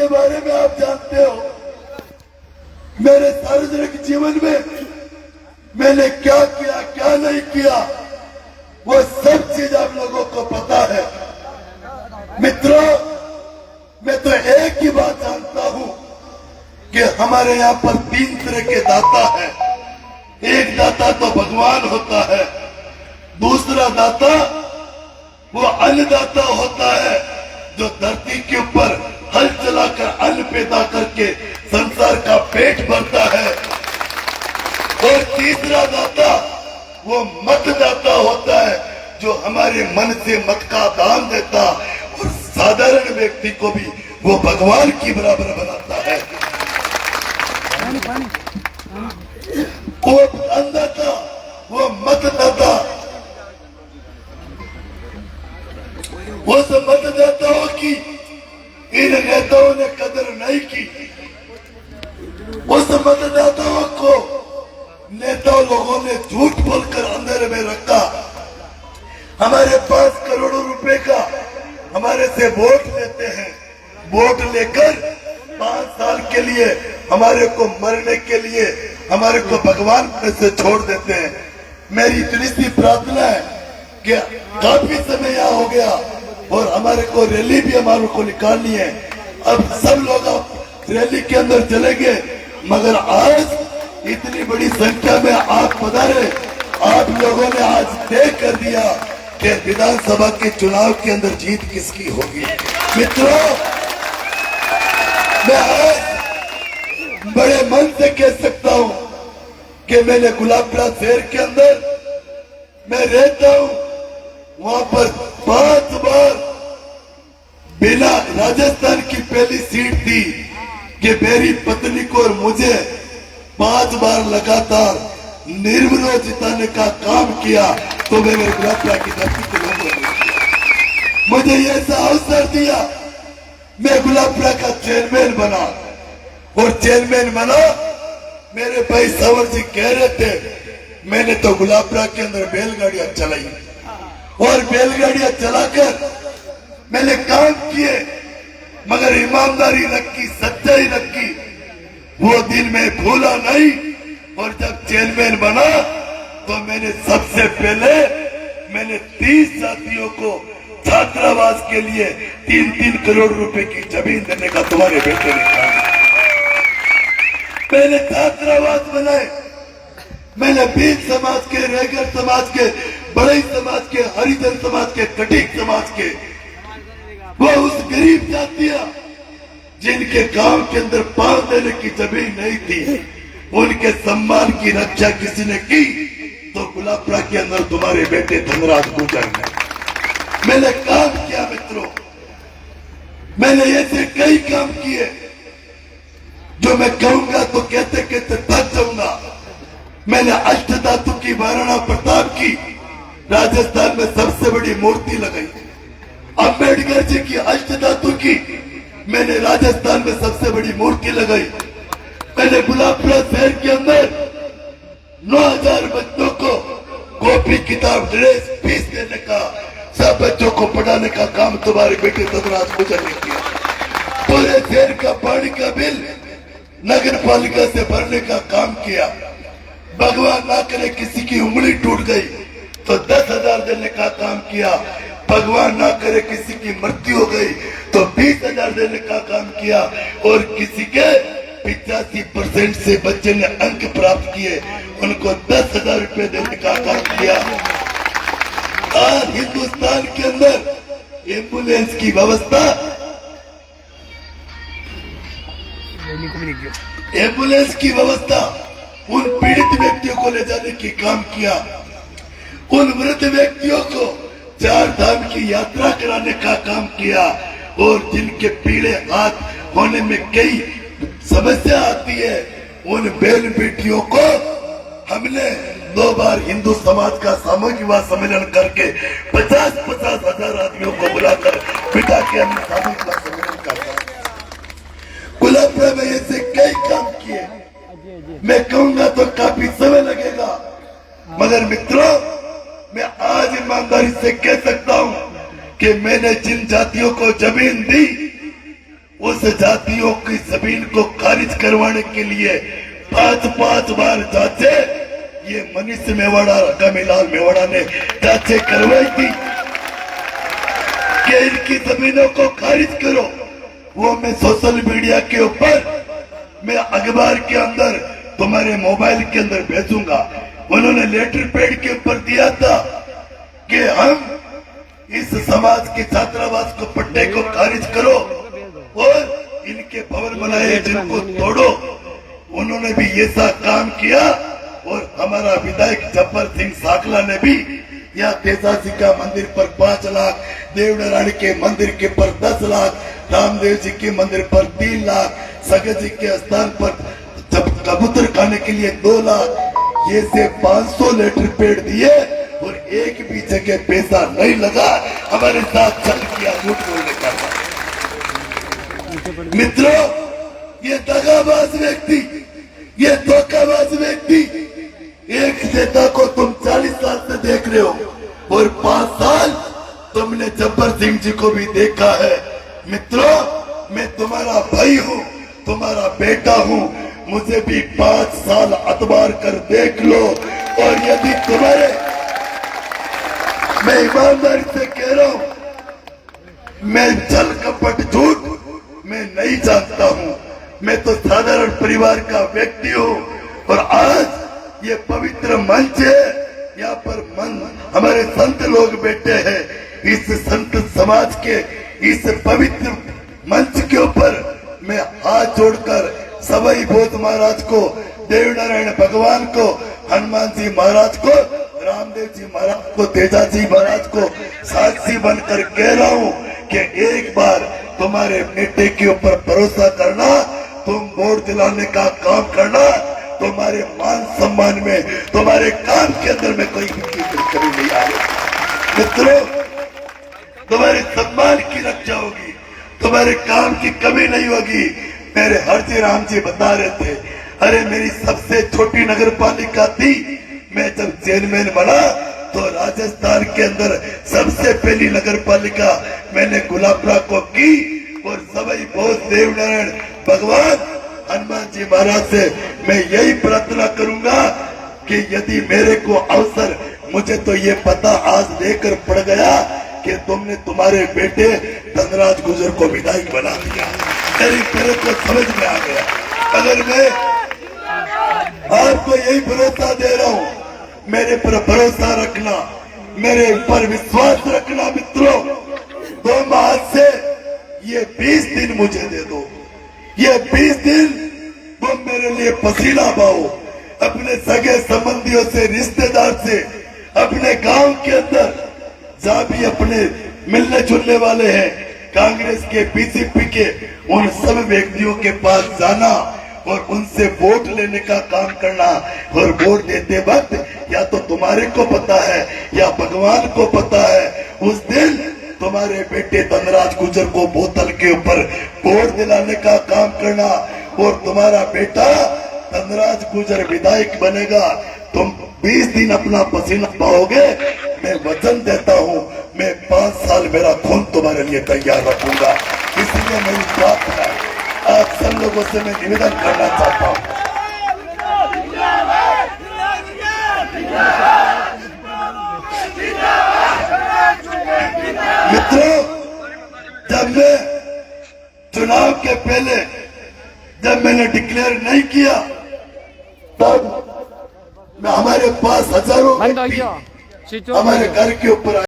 मेरे बारे में आप जानते हो, मेरे सार्वजनिक जीवन में मैंने क्या किया क्या नहीं किया, वो सब चीज आप लोगों को पता है। मित्रों, मैं तो एक ही बात जानता हूं कि हमारे यहाँ पर 3 तरह के दाता है। एक दाता तो भगवान होता है, दूसरा दाता वो अन्नदाता होता है जो धरती के ऊपर हल चलाकर अन्न पैदा करके संसार का पेट भरता है, और तीसरा दाता वो मतदाता होता है जो हमारे मन से मत का दान देता और साधारण व्यक्ति को भी वो भगवान की बराबर बनाता है। वो अन्नदाता, वो मतदाता, उस मतदाताओं की इन नेताओं ने कदर नहीं की। उस मतदाताओं को नेता लोगों ने झूठ बोलकर अंधेरे में रखा। हमारे 5 करोड़ रुपए का हमारे से वोट लेते हैं, वोट लेकर 5 साल के लिए हमारे को मरने के लिए हमारे को भगवान से छोड़ देते हैं। मेरी इतनी सी प्रार्थना है कि काफी समय यहाँ हो गया और हमारे को रैली भी हमारे को निकालनी है। अब सब लोग रैली के अंदर चले गए, मगर आज इतनी बड़ी संख्या में आप पधारे। आप लोगों ने आज तय कर दिया कि विधानसभा के चुनाव के अंदर जीत किसकी होगी। मित्रों, मैं आज बड़े मन से कह सकता हूं कि मैंने गुलाबपुरा शहर के अंदर मैं रहता हूं, वहां पर 5 बार बिना राजस्थान की पहली सीट थी कि मेरी पत्नी को और मुझे 5 बार लगातार निर्विरोध जिताने का काम किया, तो मैंने गुलाबपुरा की धरती के लोगों ने मुझे ऐसा अवसर दिया। मैं गुलाबपुरा का चेयरमैन बना, और चेयरमैन बना, मेरे भाई सवर जी कह रहे थे, मैंने तो गुलाबपुरा के अंदर बैलगाड़ियां चलाई और बैलगाड़ियां चलाकर मैंने काम किए, मगर ईमानदारी रखी, सच्चाई रखी। वो दिन मैं भूला नहीं, और जब चेयरमैन बना तो मैंने सबसे पहले मैंने 30 साथियों को छात्रावास के लिए 3-3 करोड़ रुपए की जमीन देने का तुम्हारे बेटे ने कहा। मैंने छात्रावास बनाए, मैंने बीज समाज के, रेगर समाज के, बड़ई समाज के, हरिजन समाज के, कटीक समाज के, वो उस गरीब जातियां जिनके गांव के अंदर पांव देने की जमीन नहीं थी, उनके सम्मान की रक्षा किसी ने की तो गुलाबपुरा के अंदर तुम्हारे बेटे धनराज गुर्जर ने। मैंने काम किया मित्रों, मैंने ऐसे कई काम किए जो मैं कहूंगा तो कहते कहते थक जाऊंगा। मैंने अष्टधातु की महाराणा प्रताप की राजस्थान में सबसे बड़ी मूर्ति लगाई। अंबेडकर जी की अष्टधातु की मैंने राजस्थान में सबसे बड़ी मूर्ति लगाई। मैंने गुलाबपुरा शहर के अंदर 9000 बच्चों को कॉपी, किताब, ड्रेस, फीस देने का, सब बच्चों को पढ़ाने का काम तुम्हारे बेटे धनराज गुर्जर ने किया। पूरे शहर का पानी का बिल नगर पालिका से भरने का काम किया। भगवान ना करे किसी की उंगली टूट गई तो 10,000 देने का काम किया। भगवान ना करे किसी की मृत्यु हो गई तो 20,000 देने का काम किया। और किसी के 85% से बच्चे ने अंक प्राप्त किए, उनको 10,000 रुपए देने का काम किया। आज हिंदुस्तान के अंदर एम्बुलेंस की व्यवस्था, एम्बुलेंस की व्यवस्था उन पीड़ित व्यक्तियों को ले जाने की काम किया। उन वृद्ध व्यक्तियों को 4 धाम की यात्रा कराने का काम किया। और जिनके पीड़े हाथ होने में कई समस्या आती है, उन बहन बेटियों को हमने 2 बार हिंदू समाज का सामूहिक विवाह सम्मेलन करके 50-50 हजार आदमियों को बुलाकर बिठा के हमने सामूहिक विवाह सम्मेलन करता। गुलाबपुरा में ऐसे कई काम किए, मैं कहूंगा तो काफी समय लगेगा, मगर मित्रों, मैं आज ईमानदारी से कह सकता हूं कि मैंने जिन जातियों को जमीन दी उस जातियों की जमीन को खारिज करवाने के लिए 5-5 बार जांचे ये मनीष मेवाड़ा, गमीलाल मेवाड़ा ने जांचे करवाई थी कि इनकी जमीनों को खारिज करो। वो मैं सोशल मीडिया के ऊपर, मैं अखबार के अंदर, तुम्हारे मोबाइल के अंदर भेजूंगा। उन्होंने लेटर पैड के ऊपर दिया था कि हम इस समाज के छात्रावास को, पट्टे को खारिज करो और इनके भवन बनाए जिनको तोड़ो। उन्होंने भी ये सा काम किया और हमारा विधायक जब्बर सिंह साकला ने भी यहाँ तेजाजी का मंदिर पर 5 लाख, देवनारायण के मंदिर के पर 10 लाख, रामदेव जी के मंदिर पर 3 लाख, सगत जी के स्थान पर जब कबूतर खाने के लिए 2 लाख, ये से 500 लेटर पेड़ दिए और एक भी जगह पैसा नहीं लगा। हमारे साथ चल किया झूठ बोलने का। मित्रों, ये दगाबाज व्यक्ति, ये धोखाबाज व्यक्ति, एक नेता को तुम 40 साल से देख रहे हो और 5 साल तुमने जब्बर सिंह जी को भी देखा है। मित्रों, मैं तुम्हारा भाई हूँ, तुम्हारा बेटा हूँ, मुझे भी 5 साल अतबार कर देख लो। और यदि तुम्हारे, मैं ईमानदारी से कह रहा हूँ, मैं छल कपट झूठ मैं नहीं जानता हूँ। मैं तो साधारण परिवार का व्यक्ति हूँ और आज ये पवित्र मंच है, यहाँ पर हमारे संत लोग बैठे हैं। इस संत समाज के इस पवित्र मंच के ऊपर मैं हाथ जोड़कर सवाई बोध महाराज को, देवनारायण भगवान को, हनुमान जी महाराज को, रामदेव जी महाराज को, तेजाजी महाराज को साक्षी बनकर कह रहा हूँ कि एक बार तुम्हारे बेटे के ऊपर भरोसा करना, तुम वोट दिलाने का काम करना, तुम्हारे मान सम्मान में, तुम्हारे काम के अंदर में कोई कमी नहीं आएगी। मित्रों, तुम्हारे सम्मान की रक्षा होगी, तुम्हारे काम की कमी नहीं होगी। मेरे हरजी राम जी बता रहे थे, अरे मेरी सबसे छोटी नगर पालिका थी, मैं जब चेयरमैन बना तो राजस्थान के अंदर सबसे पहली नगर पालिका मैंने गुलाबरा को की और सवाई बोध देवनारायण भगवान हनुमान जी महाराज से मैं यही प्रार्थना करूंगा कि यदि मेरे को अवसर, मुझे तो ये पता आज लेकर पड़ गया कि तुमने तुम्हारे बेटे धनराज गुर्जर को विधायक बना दिया। मेरे को समझ में आ गया। अगर मैं आपको यही भरोसा दे रहा हूँ, मेरे पर भरोसा रखना, मेरे पर विश्वास रखना। मित्रों, 2 माह से ये 20 दिन मुझे दे दो, ये 20 दिन तुम मेरे लिए पसीना बहाओ, अपने सगे संबंधियों से, रिश्तेदार से, अपने गांव के अंदर जहां भी अपने मिलने जुलने वाले हैं, कांग्रेस के, बीजेपी के, उन सब व्यक्तियों के पास जाना और उनसे वोट लेने का काम करना। और वोट देते वक्त या तो तुम्हारे को पता है या भगवान को पता है, उस दिन तुम्हारे बेटे धनराज गुर्जर को बोतल के ऊपर वोट दिलाने का काम करना और तुम्हारा बेटा धनराज गुर्जर विधायक बनेगा। तुम 20 दिन अपना पसीना बहाओगे, मैं वचन देता हूँ, मैं 5 साल मेरा खून तुम्हारे लिए तैयार रखूंगा। इसलिए मेरी प्रार्थना आप सब लोगों से मैं निवेदन करना चाहता हूँ, मित्रों, जब मैं चुनाव के पहले जब मैंने डिक्लेयर नहीं किया तब हमारे पास हजारों व्यक्ति हमारे घर के ऊपर